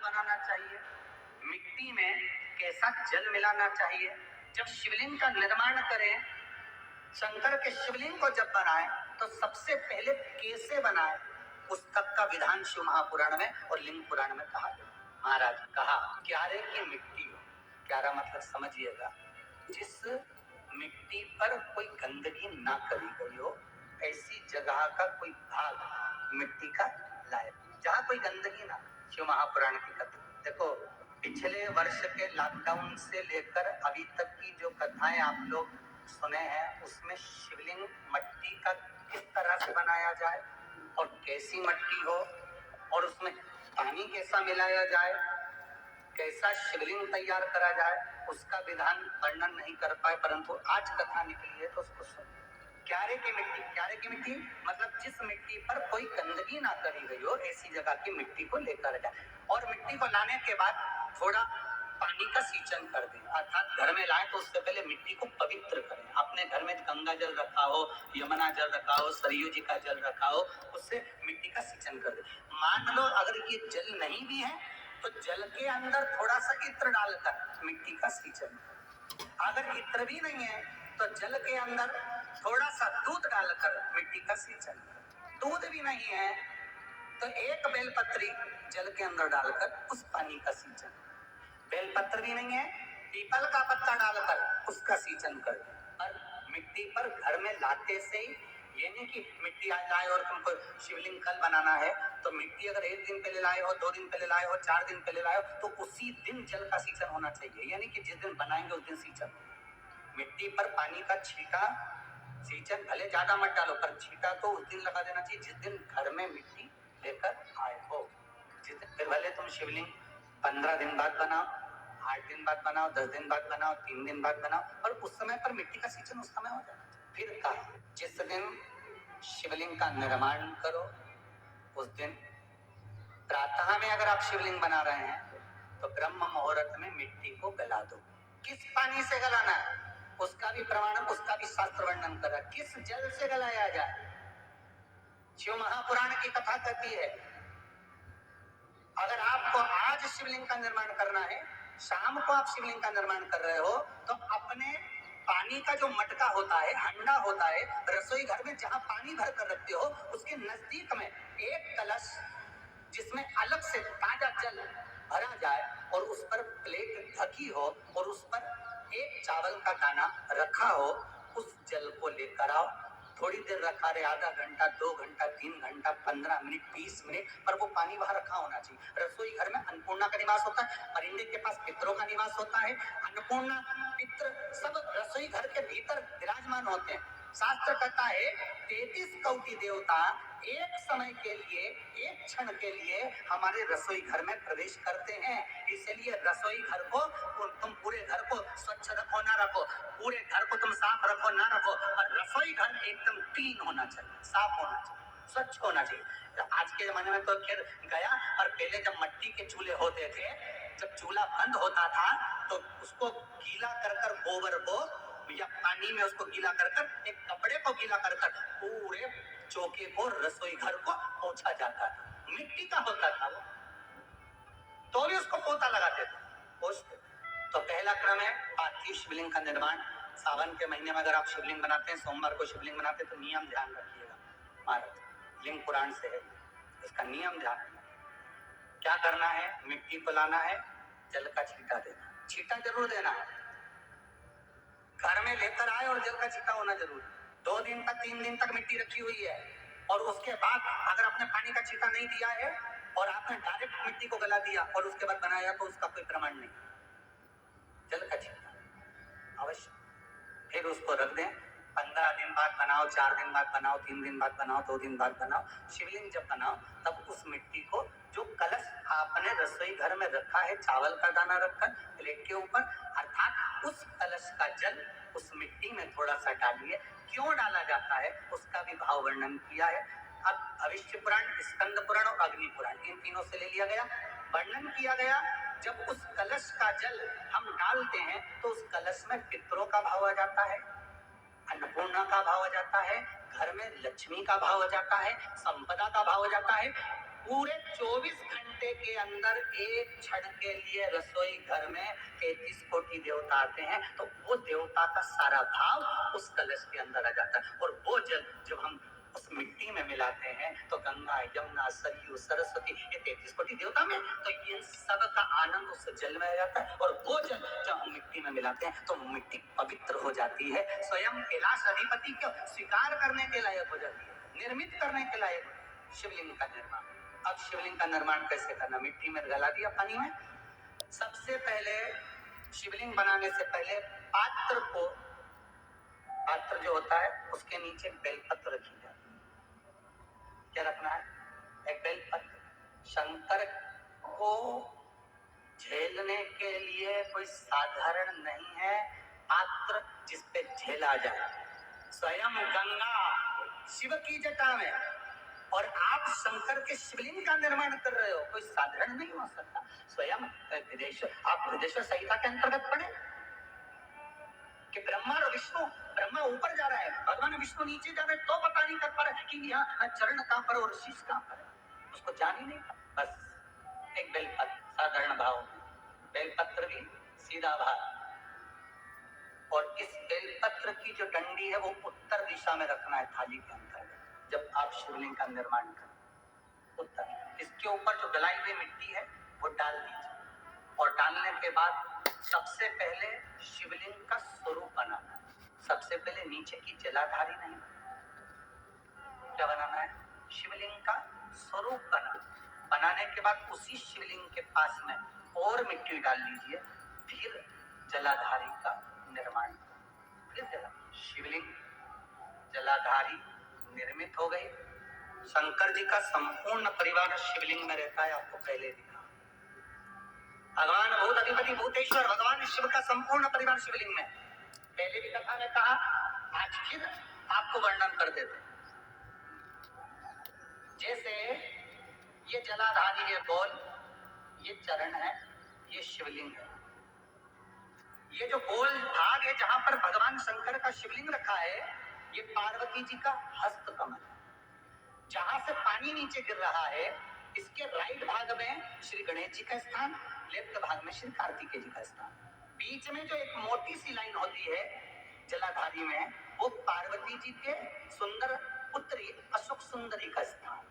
बनाना चाहिए, मिट्टी में कैसा जल मिलाना चाहिए, जब शिवलिंग का निर्माण करें, शंकर के शिवलिंग को जब बनाए तो सबसे पहले कैसे बनाए, उस तक का विधान शिव महापुराण में और लिंग पुराण में कहा गया। महाराज कहा क्यारे की मिट्टी हो, क्यारा मतलब समझिएगा, जिस मिट्टी पर कोई गंदगी ना करी गई हो, ऐसी जगह का कोई भाग मिट्टी का लाए जहाँ कोई गंदगी ना। शिव महापुराण की कथा देखो, पिछले वर्ष के लॉकडाउन से लेकर अभी तक की जो कथाएं आप लोग सुने हैं, उसमें शिवलिंग मट्टी का किस तरह से बनाया जाए और कैसी मट्टी हो और उसमें पानी कैसा मिलाया जाए, कैसा शिवलिंग तैयार करा जाए, उसका विधान वर्णन नहीं कर पाए, परंतु आज कथा निकली है तो उसको सुन। क्यारे की मिट्टी, क्यारे की मिट्टी मतलब जिस मिट्टी पर कोई गंदगी ना करी गई हो, ऐसी जगह की मिट्टी को लेकर जाए और मिट्टी को लाने के बाद थोड़ा पानी का सिंचन कर दें, अर्थात घर में लाए तो उससे पहले मिट्टी को पवित्र करें। अपने घर में गंगा जल रखा हो, यमुना जल रखा हो, सरयू जी का जल रखा हो, उससे मिट्टी का सिंचन कर दें। मान लो अगर ये जल नहीं भी है तो जल के अंदर थोड़ा सा इत्र डालकर मिट्टी का सिंचन, अगर इत्र भी नहीं है तो जल के अंदर थोड़ा सा दूध डालकर मिट्टी का सिंचन, दूध भी नहीं है तो एक बेलपत्री जल के अंदर डालकर उस पानी का सिंचन, बेलपत्र भी नहीं है पीपल का पत्ता डालकर उसका सिंचन कर। और मिट्टी पर घर में लाते से ही, ये नहीं कि मिट्टी आज लाए और तुमको शिवलिंग कल बनाना है तो मिट्टी अगर 1 दिन पहले लाए हो, 2 दिन पहले लाए हो, 4 दिन पहले लाए हो तो उसी दिन जल का सिंचन होना चाहिए, यानी कि जिस दिन बनाएंगे उस दिन सिंचन। मिट्टी पर पानी का छींटा सिंचन भले ज्यादा मत डालो, पर छींटा तो उस दिन लगा देना चाहिए जिस दिन घर में मिट्टी लेकर आए हो। जिस दिन, फिर भले तुम शिवलिंग 15 दिन बाद बनाओ, 8 दिन बाद बनाओ, 10 दिन बाद बनाओ, 3 दिन बाद बनाओ, और उस समय पर मिट्टी का सिंचन उस समय हो जाना चाहिए। फिर कहा जिस दिन शिवलिंग का निर्माण करो उस दिन प्रातः में अगर आप शिवलिंग बना रहे हैं तो ब्रह्म मुहूर्त में मिट्टी को गला दो। किस पानी से गलाना है उसका भी प्रमाण, उसका भी शास्त्र वर्णन कर रहा है, किस जल से गलाया जाए। शिव महापुराण की कथा कहती है अगर आपको आज शिवलिंग का निर्माण करना है, शाम को आप शिवलिंग का निर्माण कर रहे हो तो अपने पानी का जो मटका होता है, हंडा होता है, रसोई घर में जहां पानी भर कर रखते हो उसके नजदीक में एक कलश जिसमें अलग से ताजा जल भरा जाए और उस पर प्लेट ढकी हो और उस पर एक चावल का दाना रखा हो, उस जल को लेकर आओ। थोड़ी देर रखा रहे, आधा घंटा, 2 घंटा, 3 घंटा, 15 मिनट, 20 मिनट, पर वो पानी वहां रखा होना चाहिए। रसोई घर में अन्नपूर्णा का निवास होता है, परिंदे के पास पितरों का निवास होता है, अन्नपूर्णा पित्र सब रसोई घर के भीतर विराजमान होते हैं। शास्त्र कहता है 33 कौटि देवता एक समय के लिए, एक क्षण के लिए हमारे रसोई घर में प्रवेश करते हैं। इसलिए रसोई घर को तुम पूरे घर को स्वच्छ रखो ना रखो, पूरे घर को तुम साफ रखो ना रखो, और रसोई घर एकदम क्लीन होना चाहिए, साफ होना चाहिए, स्वच्छ होना चाहिए। आज के जमाने में तो खैर गया, और पहले जब मट्टी के चूल्हे होते थे, जब चूल्हा बंद होता था तो उसको गीला कर गोबर को या पानी में उसको गीला कर एक कपड़े को गीला कर पूरे चौके को, रसोई घर को पोंछा जाता था। मिट्टी का होता था वो, तो भी उसको पोता लगाते थे, पोंछते। तो पहला क्रम है पार्थिव शिवलिंग का निर्माण। सावन के महीने में अगर आप शिवलिंग बनाते हैं, सोमवार को शिवलिंग बनाते हैं, तो नियम ध्यान रखिएगा महाराज, लिंग पुराण से है, इसका नियम ध्यान। क्या करना है, मिट्टी को लाना है, जल का छींटा देना, छींटा जरूर देना है, घर में लेकर आए और जल का छींटा होना जरूर। 2 दिन तक, 3 दिन तक मिट्टी रखी हुई है और उसके बाद अगर आपने पानी का छींटा नहीं दिया है और आपने डायरेक्ट मिट्टी को गला दिया और उसके बाद बनाया तो उसका कोई प्रमाण नहीं। जल का छींटा अवश्य, फिर उसको रख दें। 15 दिन बाद बनाओ, 4 दिन बाद बनाओ, 3 दिन बाद बनाओ, 2 दिन बाद बनाओ। शिवलिंग जब बनाओ तब उस मिट्टी को, जो कलश आपने रसोई घर में रखा है, चावल का दाना रखकर प्लेट के ऊपर, अर्थात उस कलश का जल उस मिट्टी में थोड़ा सा डालिए। क्यों डाला जाता है उसका भी भाव वर्णन किया है। अब भविष्य पुराण, स्कंद पुराण और अग्नि पुराण, इन तीनों से ले लिया गया, वर्णन किया गया। जब उस कलश का जल हम डालते हैं तो उस कलश में पितरों का भाव आ जाता है, अन्नपूर्णा का भाव आ जाता है, घर में लक्ष्मी का भाव आ जाता है, संपदा का भाव आ जाता है। पूरे 24 घंटे घंटे के अंदर एक क्षण के लिए रसोई घर में 33 कोटि देवता आते हैं, तो वो देवता का सारा भाव उस कलश के अंदर आ जाता है। और वो जल जब हम उस मिट्टी में मिलाते हैं तो गंगा, यमुना, सरयू, सरस्वती, ये 33 कोटि देवता में, तो ये सब का आनंद उस जल में आ जाता है। और वो जल जब हम मिट्टी में मिलाते हैं तो मिट्टी पवित्र हो जाती है, स्वयं कैलाश अधिपति को स्वीकार करने के लायक हो जाती है, निर्मित करने के लायक। शिवलिंग का निर्माण, अब शिवलिंग का निर्माण कैसे करना? मिट्टी में गला दिया पानी में। सबसे पहले शिवलिंग बनाने से पहले पात्र को, पात्र जो होता है उसके नीचे बेलपत्र रखी जाती है। क्या रखना है? एक बेलपत्र। शंकर को झेलने के लिए कोई साधारण नहीं है पात्र जिसपे झेला जाए। स्वयं गंगा शिव की जटा में, और आप शंकर के शिवलिंग का निर्माण कर रहे हो, कोई साधारण नहीं हो सकता। स्वयं आप हृदयेश्वर संहिता के अंतर्गत पढ़े कि ब्रह्मा और विष्णु, ब्रह्मा ऊपर जा रहा है, भगवान विष्णु नीचे जा रहे हैं, तो पता नहीं कर पा रहा कि यहाँ चरण कहाँ पर और शीश कहाँ पर है, उसको जान ही नहीं। बस एक बेलपत्र, साधारण भाव, बेलपत्र भी सीधा भाव, और इस बेलपत्र की जो डंडी है वो उत्तर दिशा में रखना है थाली के अंतर्गत। जब आप शिवलिंग का निर्माण करें उत्तर, इसके ऊपर जो गलाई हुई मिट्टी है वो डाल दीजिए, और डालने के बाद सबसे पहले शिवलिंग का स्वरूप बनाना है। सबसे पहले नीचे की जलाधारी नहीं, क्या बनाना है? शिवलिंग का स्वरूप बनाने के बाद उसी शिवलिंग के पास में और मिट्टी डाल लीजिए, फिर जलाधारी का निर्माण। फिर शिवलिंग जलाधारी निर्मित हो गई। शंकर जी का संपूर्ण परिवार शिवलिंग में रहता है, आपको पहले दिखा। भगवान भूत अधिपति भूतेश्वर भगवान शिव का संपूर्ण परिवार शिवलिंग में, पहले भी कथा में कहा, आज फिर आपको वर्णन कर देते। जैसे ये जलाधारी है गोल, ये चरण है, ये शिवलिंग है। ये जो गोल भाग है जहां पर भगवान शंकर का शिवलिंग रखा है, ये पार्वती जी का हस्त कमल। जहां से पानी नीचे गिर रहा है, इसके राइट भाग में श्री गणेश जी का स्थान, लेफ्ट भाग में श्री कार्तिकेय जी का स्थान। बीच में जो एक मोटी सी लाइन होती है जलाधारी में, वो पार्वती जी के सुंदर पुत्री अशोक सुंदरी का स्थान।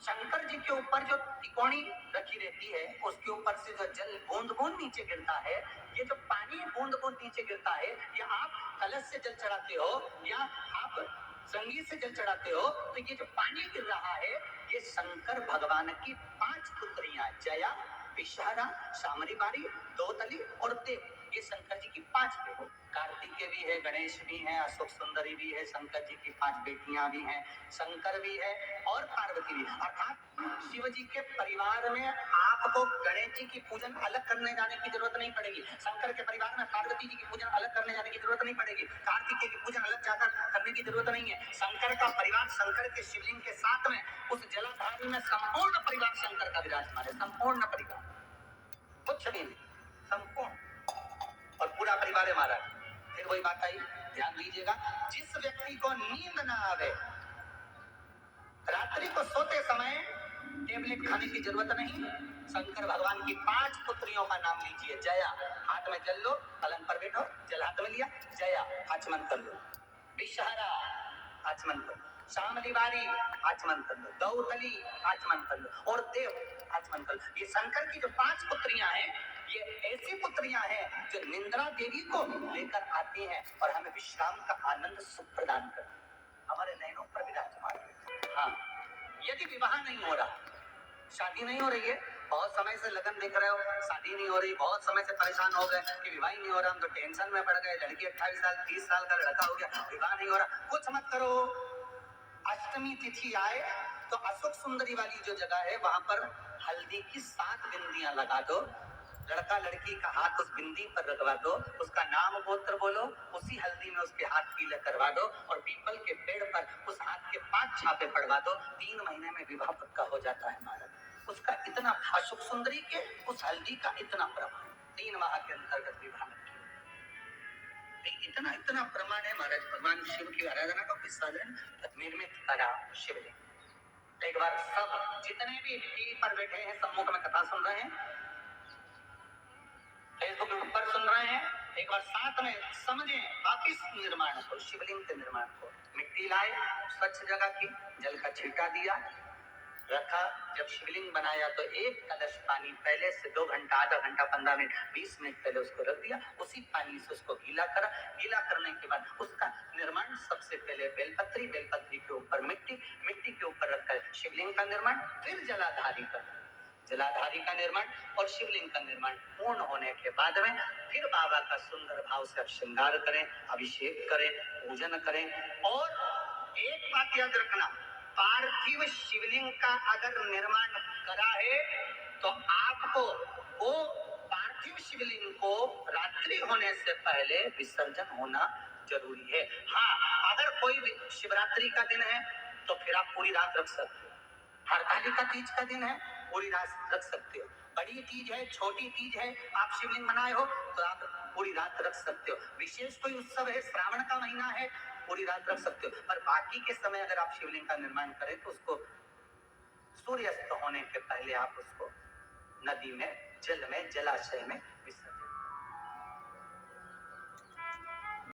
शंकर जी के ऊपर जो तिकोनी रखी रहती है, उसके ऊपर से जो जल बूंद बूंद नीचे गिरता है, ये जो पानी बूंद बूंद नीचे गिरता है, या आप कलश से जल चढ़ाते हो या आप संगीत से जल चढ़ाते हो, तो ये जो पानी गिर रहा है, ये शंकर भगवान की 5 पुत्रियां, जया, विषहरा, शामरी बारी, दोतली और देव, ये शंकर जी की 5 बेटी। कार्तिकेय भी है, गणेश भी है, अशोक सुंदरी भी है, शंकर जी की 5 बेटियां भी हैं, शंकर भी है और पार्वती भी। अर्थात शिव जी के परिवार में आपको गणेश जी की पूजन अलग करने जाने की जरूरत नहीं पड़ेगी, शंकर के परिवार में पार्वती जी की पूजन अलग करने जाने की जरूरत नहीं पड़ेगी, कार्तिकेय की पूजन अलग जाकर करने की जरूरत नहीं है। शंकर का परिवार शंकर के शिवलिंग के साथ में उस जलाधारी में संपूर्ण परिवार शंकर का विराजमान है, संपूर्ण परिवार, कुछ भी नहीं, संपूर्ण, और पूरा परिवार है महाराज। फिर वही बात आई, ध्यान दीजिएगा, जिस व्यक्ति को नींद ना आवे, रात्रि को सोते समय टेबलेट खाने की जरूरत नहीं, शंकर भगवान की 5 पुत्रियों का नाम लीजिए। जया, हाथ में जल लो, पलंग पर बैठो, जल हाथ में लिया, जया आचमन कर लो। विषहरा आचमन कर लो, शामली बारी आचमन कर लो, दौतली आचमन कर लो, और देव आचमन कर लो। ये शंकर की जो 5 पुत्रियां हैं, ये ऐसी पुत्रियां हैं जो निंद्रा देवी को लेकर आती हैं और हमें विश्राम का आनंद सुख प्रदान करती हैं, हमारे नैनों पर विराजमान। हाँ, यदि विवाह नहीं हो रहा, शादी नहीं हो रही है, बहुत समय से लगन देख रहे हो, शादी नहीं हो रही, बहुत समय से परेशान हो गए कि विवाह ही नहीं हो रहा, हम तो टेंशन में पड़ गए, लड़की 28 साल 30 साल का लड़का हो गया, विवाह नहीं हो रहा, कुछ मत करो। अष्टमी तिथि आए तो अशोक सुंदरी वाली जो जगह है, वहां पर हल्दी की 7 बिंदियां लगा दो, लड़का लड़की का हाथ उस बिंदी पर रखवा दो, उसका नाम गोत्र बोलो, उसी हल्दी में उसके हाथ पीले करवा दो, और पीपल के पेड़ पर उस हाथ के 5 छापे पड़वा दो। 3 महीने में विवाह पक्का हो जाता है महाराज। उसका इतना, अशोक सुंदरी के उस हल्दी का इतना प्रमाण, 3 माह के अंतर्गत विवाह इतना इतना प्रमाण है महाराज। भगवान शिव की आराधना का कोई साधन निर्मित करा शिवलिंग, एक बार सब जितने भी टीवी पर बैठे हैं, सम्मुख में कथा सुन रहे हैं, फेसबुक पर सुन रहे हैं, एक बार साथ में समझें वापिस निर्माण को, शिवलिंग के निर्माण को। मिट्टी लाए, स्वच्छ जगह की, जल का छींटा दिया, रखा। जब शिवलिंग बनाया तो एक कलश पानी पहले से 2 घंटा, आधा घंटा, 15 मिनट, 20 मिनट पहले उसको रख दिया। उसी पानी से उसको गीला करा। गीला करने के बाद उसका निर्माण सबसे पहले बेलपत्री, बेलपत्री के ऊपर मिट्टी, मिट्टी के ऊपर रखकर शिवलिंग का निर्माण, फिर जलाधारी का, जलाधारी का निर्माण और शिवलिंग का निर्माण पूर्ण होने के बाद में फिर बाबा का सुंदर भाव से आप श्रृंगार करें, अभिषेक करें, पूजन करें। और एक बात याद रखना, पार्थिव शिवलिंग का अगर निर्माण करा है तो आपको वो पार्थिव शिवलिंग को रात्रि होने से पहले विसर्जन होना जरूरी है। हाँ, अगर कोई शिवरात्रि का दिन है तो फिर आप पूरी रात रख सकते हो। हरतालिका तीज का दिन है, पूरी रात रख सकते हो। बड़ी तीज है, छोटी तीज है, आप शिवलिंग बनाए हो तो आप पूरी रात रख सकते हो। विशेष कोई उत्सव है, श्रावण का महीना है, पूरी रात रख सकते हो। पर बाकी के समय अगर आप शिवलिंग का निर्माण करें तो उसको सूर्यास्त होने के पहले आप उसको नदी में, जल में, जलाशय में विसर्जन